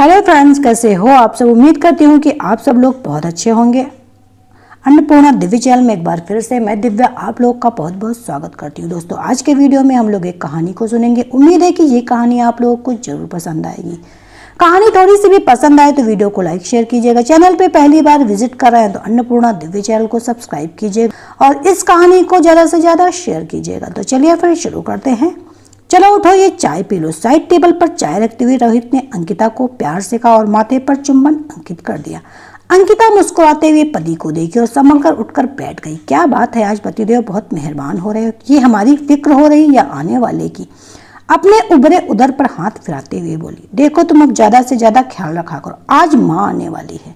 Hello friends, कैसे हो आप सब। उम्मीद करती हूँ कि आप सब लोग बहुत अच्छे होंगे। अन्नपूर्णा दिव्य चैनल में एक बार फिर से मैं दिव्या आप लोग का बहुत बहुत स्वागत करती हूँ। दोस्तों, आज के वीडियो में हम लोग एक कहानी को सुनेंगे। उम्मीद है कि ये कहानी आप लोगों को जरूर पसंद आएगी। कहानी थोड़ी सी भी पसंद आए तो वीडियो को लाइक शेयर कीजिएगा। चैनल पे पहली बार विजिट कर रहे हैं तो अन्नपूर्णा दिव्य चैनल को सब्सक्राइब कीजिएगा और इस कहानी को ज़्यादा से ज़्यादा शेयर कीजिएगा। तो चलिए फिर शुरू करते हैं। चलो उठो, ये चाय पी लो। साइड टेबल पर चाय रखते हुए रोहित ने अंकिता को प्यार से कहा और माथे पर चुंबन अंकित कर दिया। अंकिता मुस्कुराते हुए पति को देखी और संभल कर उठकर बैठ गई। क्या बात है, आज पतिदेव बहुत मेहरबान हो रहे हो। ये हमारी फिक्र हो रही या आने वाले की। अपने उभरे उदर पर हाथ फिराते हुए बोली, देखो तुम अब ज्यादा से ज्यादा ख्याल रखा करो, आज माँ आने वाली है।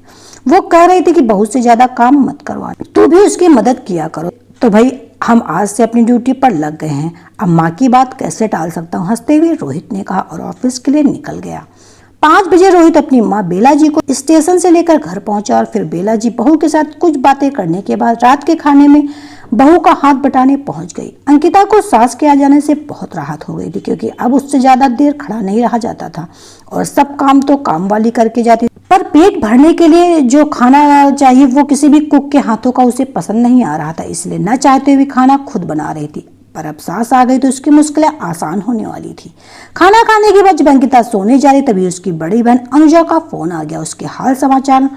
वो कह रही थी कि बहुत से ज्यादा काम मत करवा, तू भी उसकी मदद किया करो। तो भाई हम आज से अपनी ड्यूटी पर लग गए हैं, अब माँ की बात कैसे टाल सकता हूँ, हंसते हुए रोहित ने कहा और ऑफिस के लिए निकल गया। 5 बजे रोहित अपनी माँ बेला जी को स्टेशन से लेकर घर पहुंचा और फिर बेला जी बहू के साथ कुछ बातें करने के बाद रात के खाने में बहू का हाथ बटाने पहुंच गई। अंकिता को सास के आ जाने से बहुत राहत हो गई थी, क्योंकि अब उससे ज्यादा देर खड़ा नहीं रहा जाता था और सब काम तो काम वाली करके जाती। पर पेट भरने के लिए जो खाना चाहिए वो किसी भी कुक के हाथों का उसे पसंद नहीं आ रहा था, इसलिए न चाहते हुए खाना खुद बना रही थी। पर अब सास आ गई तो उसकी मुश्किलें आसान होने वाली थी। खाना खाने के बाद जब अंकिता सोने जा रही तभी उसकी बड़ी बहन अनुजा का फोन आ गया। उसके हाल समाचार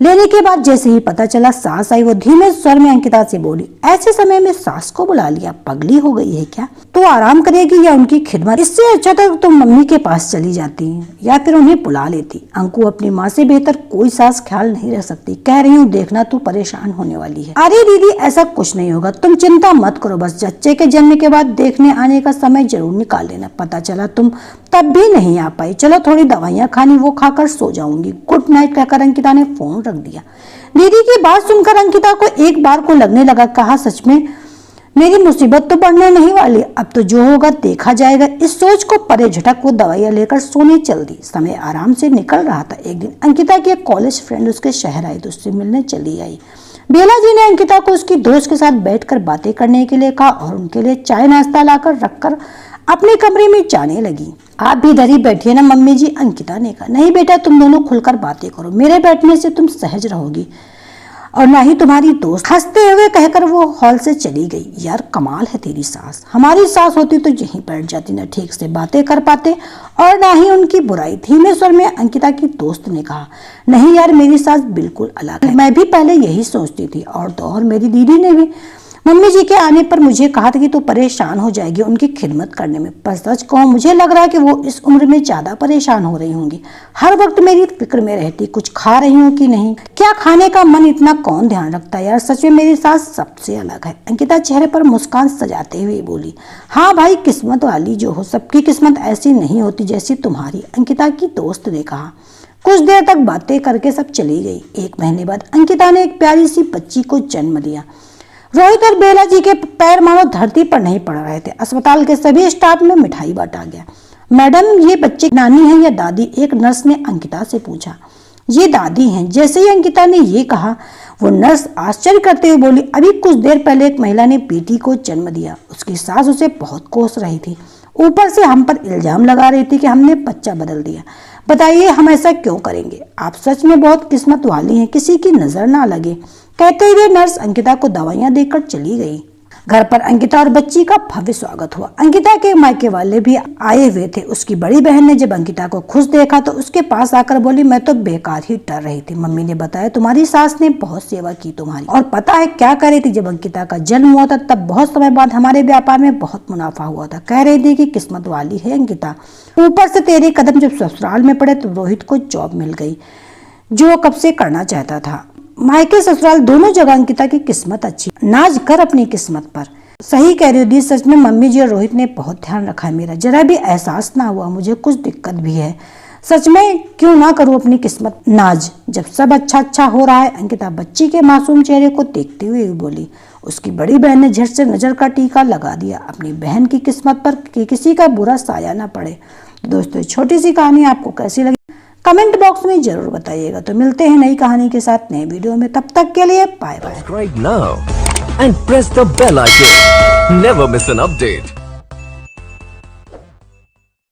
लेने के बाद जैसे ही पता चला सास आई, वो धीमे स्वर में अंकिता से बोली, ऐसे समय में सास को बुला लिया, पगली हो गई है क्या? तो आराम करेगी या उनकी खिदमत? इससे अच्छा तो तुम मम्मी के पास चली जाती या फिर उन्हें बुला लेती। अंकु अपनी माँ से बेहतर कोई सास ख्याल नहीं रह सकती। कह रही हूँ, देखना तू परेशान होने वाली है। अरे दीदी, ऐसा कुछ नहीं होगा, तुम चिंता मत करो। बस बच्चे के जन्म के बाद देखने आने का समय जरूर निकाल लेना। पता चला तुम तब भी नहीं आ पाई। चलो थोड़ी दवाइयाँ खानी, वो खाकर सो जाऊंगी। गुड नाइट कहकर अंकिता ने फोन रख दिया। दीदी की बात सुनकर अंकिता को एक बार को लगने लगा, कहा सच में मेरी मुसीबत तो बढ़ने नहीं वाली, अब तो जो होगा देखा जाएगा। इस सोच को परे झटक वो दवाइयां लेकर सोने चल दी। समय आराम से निकल रहा था। एक दिन अंकिता की एक कॉलेज फ्रेंड उसके शहर आई तो उससे मिलने चली आई। बेला जी ने अंकिता को उसकी दोस्त के साथ बैठकर बातें करने के लिए कहा और उनके लिए चाय नाश्ता लाकर रखकर अपने कमरे में जाने लगी। आप भी इधर ही बैठिए ना मम्मी जी, अंकिता ने कहा। नहीं बेटा, तुम दोनों खुलकर बातें करो, मेरे बैठने से तुम सहज रहोगी और ना ही तुम्हारी दोस्त। हंसते हुए कहकर वो हॉल से चली गई। यार कमाल है तेरी सास, हमारी सास होती तो यहीं बैठ जाती, ना ठीक से बातें कर पाते और ना ही उनकी बुराई। धीमे स्वर में अंकिता की दोस्त ने कहा, नहीं यार मेरी सास बिल्कुल अलग है, मैं भी पहले यही सोचती थी और तो और मेरी दीदी ने भी मम्मी जी के आने पर मुझे कहा था कि तू परेशान हो जाएगी उनकी खिदमत करने में। पर सच कहूं, मुझे लग रहा है कि वो इस उम्र में ज्यादा परेशान हो रही होंगी। हर वक्त मेरी फिक्र में रहती, कुछ खा रही हूँ कि नहीं, क्या खाने का मन इतना कौन ध्यान रखता है। यार सच में मेरी सास सबसे अलग है। अंकिता चेहरे पर मुस्कान सजाते हुए बोली, हाँ भाई, किस्मत वाली जो हो, सबकी किस्मत ऐसी नहीं होती जैसी तुम्हारी, अंकिता की दोस्त ने कहा। कुछ देर तक बातें करके सब चली गई। 1 महीने बाद अंकिता ने एक प्यारी सी बच्ची को जन्म दिया। रोहित और बेला जी के पैर मानो धरती पर नहीं पड़ रहे थे। अस्पताल के सभी स्टाफ में मिठाई बांटा गया। मैडम, ये बच्चे नानी है या दादी? एक नर्स ने अंकिता से पूछा। ये दादी हैं। जैसे ही अंकिता ने ये कहा, वो नर्स आश्चर्य करते हुए बोली, अभी कुछ देर पहले एक महिला ने बेटी को जन्म दिया, उसकी सास उसे बहुत कोस रही थी, ऊपर से हम पर इल्जाम लगा रही थी कि हमने बच्चा बदल दिया। बताइए हम ऐसा क्यों करेंगे? आप सच में बहुत किस्मत वाली हैं, किसी की नजर ना लगे। कहते हुए नर्स अंकिता को दवाइयां देकर चली गई। घर पर अंकिता और बच्ची का भव्य स्वागत हुआ। अंकिता के मायके वाले भी आए हुए थे। उसकी बड़ी बहन ने जब अंकिता को खुश देखा तो उसके पास आकर बोली, मैं तो बेकार ही डर रही थी। मम्मी ने बताया तुम्हारी सास ने बहुत सेवा की तुम्हारी, और पता है क्या कर रही थी? जब अंकिता का जन्म हुआ था तब बहुत समय बाद हमारे व्यापार में बहुत मुनाफा हुआ था। कह रही थी कि किस्मत वाली है अंकिता, ऊपर से तेरे कदम जब ससुराल में पड़े तो रोहित को जॉब मिल गई जो वो कब से करना चाहता था। मायके ससुराल दोनों जगह अंकिता की किस्मत अच्छी। नाज कर अपनी किस्मत पर। सही कह रही हो दी, सच में मम्मी जी और रोहित ने बहुत ध्यान रखा है मेरा, जरा भी एहसास ना हुआ मुझे कुछ दिक्कत भी है। सच में क्यों ना करूं अपनी किस्मत नाज, जब सब अच्छा हो रहा है। अंकिता बच्ची के मासूम चेहरे को देखते हुए बोली। उसकी बड़ी बहन ने झट से नजर का टीका लगा दिया अपनी बहन की किस्मत पर कि किसी का बुरा साया ना पड़े। दोस्तों, छोटी सी कहानी आपको कैसी लगी कमेंट बॉक्स में जरूर बताइएगा। तो मिलते हैं नई कहानी के साथ नए वीडियो में, तब तक के लिए bye bye. Subscribe now and press the bell icon. Never miss an update.